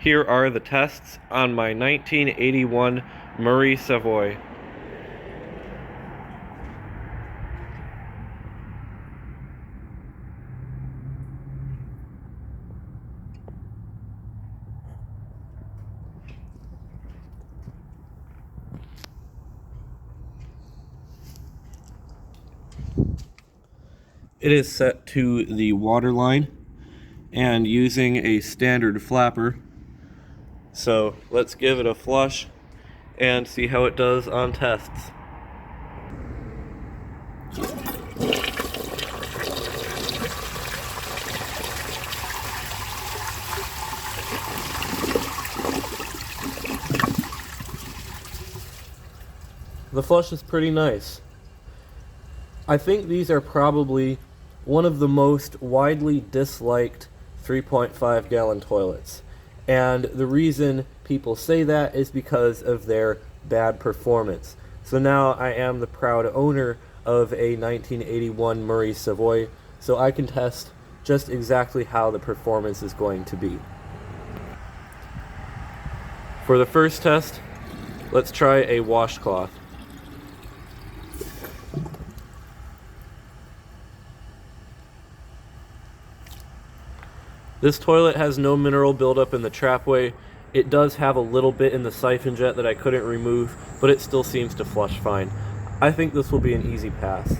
Here are the tests on my 1981 Murray Savoy. It is set to the water line and using a standard flapper. So let's give it a flush and see how it does on tests. The flush is pretty nice. I think these are probably one of the most widely disliked 3.5 gallon toilets. And the reason people say that is because of their bad performance. So now I am the proud owner of a 1981 Murray Savoy, so I can test just exactly how the performance is going to be. For the first test, let's try a washcloth. This toilet has no mineral buildup in the trapway. It does have a little bit in the siphon jet that I couldn't remove, but it still seems to flush fine. I think this will be an easy pass.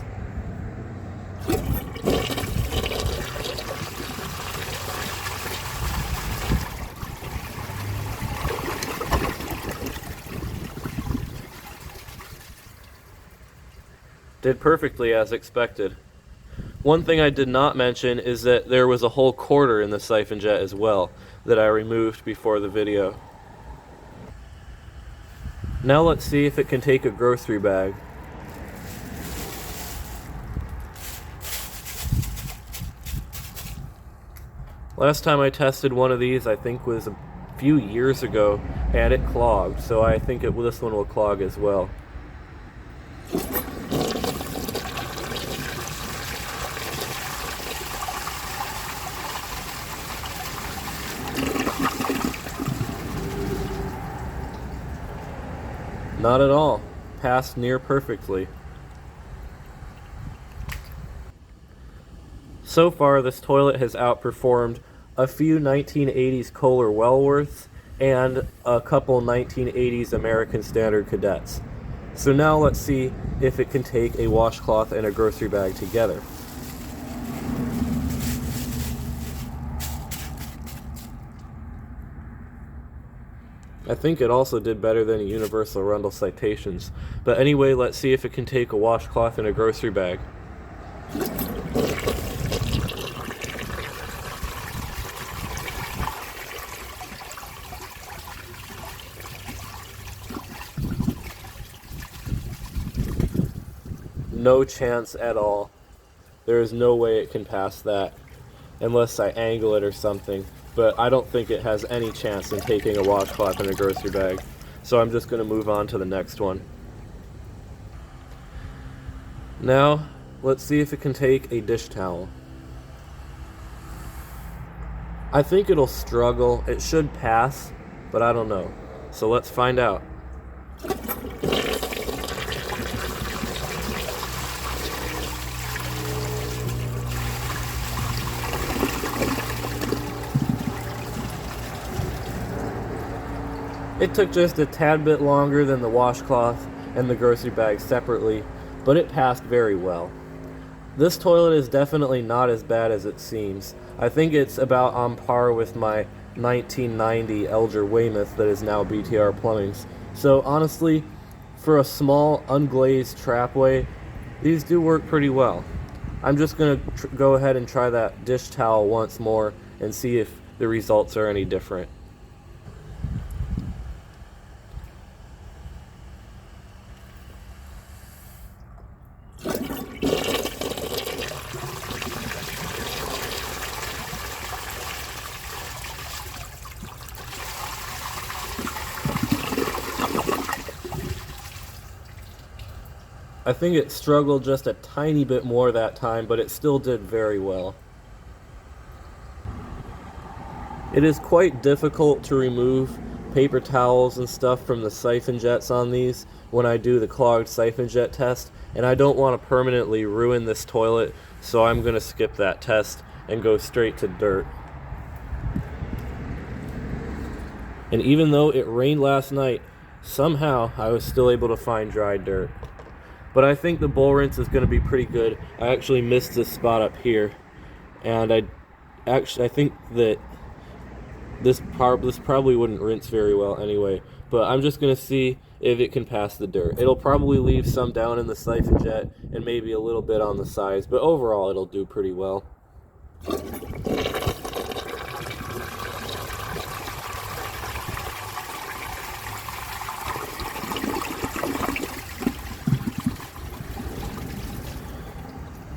Did perfectly as expected. One thing I did not mention is that there was a whole quarter in the siphon jet as well that I removed before the video. Now let's see if it can take a grocery bag. Last time I tested one of these I think was a few years ago and it clogged, so I think this one will clog as well. Not at all. Passed near perfectly. So far, this toilet has outperformed a few 1980s Kohler Wellworths and a couple 1980s American Standard Cadets. So now let's see if it can take a washcloth and a grocery bag together. I think it also did better than a Universal Rundle Citations. But anyway, let's see if it can take a washcloth and a grocery bag. No chance at all. There is no way it can pass that, unless I angle it or something. But I don't think it has any chance in taking a washcloth and a grocery bag. So I'm just going to move on to the next one. Now, let's see if it can take a dish towel. I think it'll struggle. It should pass, but I don't know. So let's find out. It took just a tad bit longer than the washcloth and the grocery bag separately, but it passed very well. This toilet is definitely not as bad as it seems. I think it's about on par with my 1990 Eljer Weymouth that is now BTR Plumbing's. So honestly, for a small unglazed trapway, these do work pretty well. I'm just going to go ahead and try that dish towel once more and see if the results are any different. I think it struggled just a tiny bit more that time, but it still did very well. It is quite difficult to remove paper towels and stuff from the siphon jets on these when I do the clogged siphon jet test, and I don't want to permanently ruin this toilet, so I'm going to skip that test and go straight to dirt. And even though it rained last night, somehow I was still able to find dry dirt. But I think the bowl rinse is going to be pretty good. I actually missed this spot up here, and I think that this probably wouldn't rinse very well anyway, but I'm just going to see if it can pass the dirt. It'll probably leave some down in the siphon jet and maybe a little bit on the sides, but overall it'll do pretty well.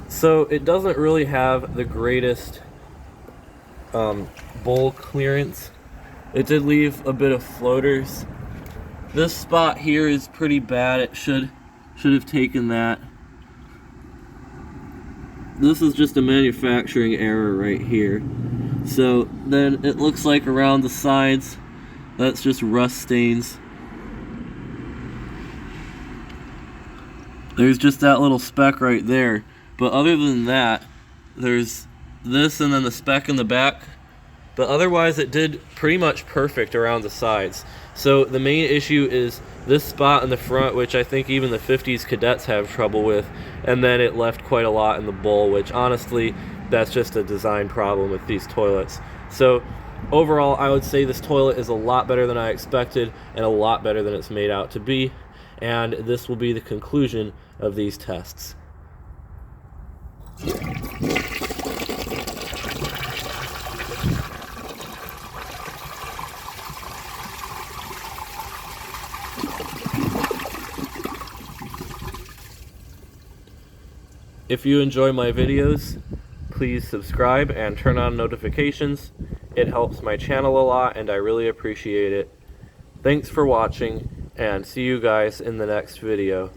So it doesn't really have the greatest bowl clearance. It did leave a bit of floaters. This spot here is pretty bad. It should have taken that. This is just a manufacturing error right here. So then it looks like around the sides, that's just rust stains. There's just that little speck right there. But other than that, there's this and then the speck in the back. But otherwise it did pretty much perfect around the sides. So the main issue is this spot in the front, which I think even the 50s cadets have trouble with, and then it left quite a lot in the bowl, which honestly, that's just a design problem with these toilets. So overall, I would say this toilet is a lot better than I expected and a lot better than it's made out to be, and this will be the conclusion of these tests. If you enjoy my videos, please subscribe and turn on notifications. It helps my channel a lot and I really appreciate it. Thanks for watching, and see you guys in the next video.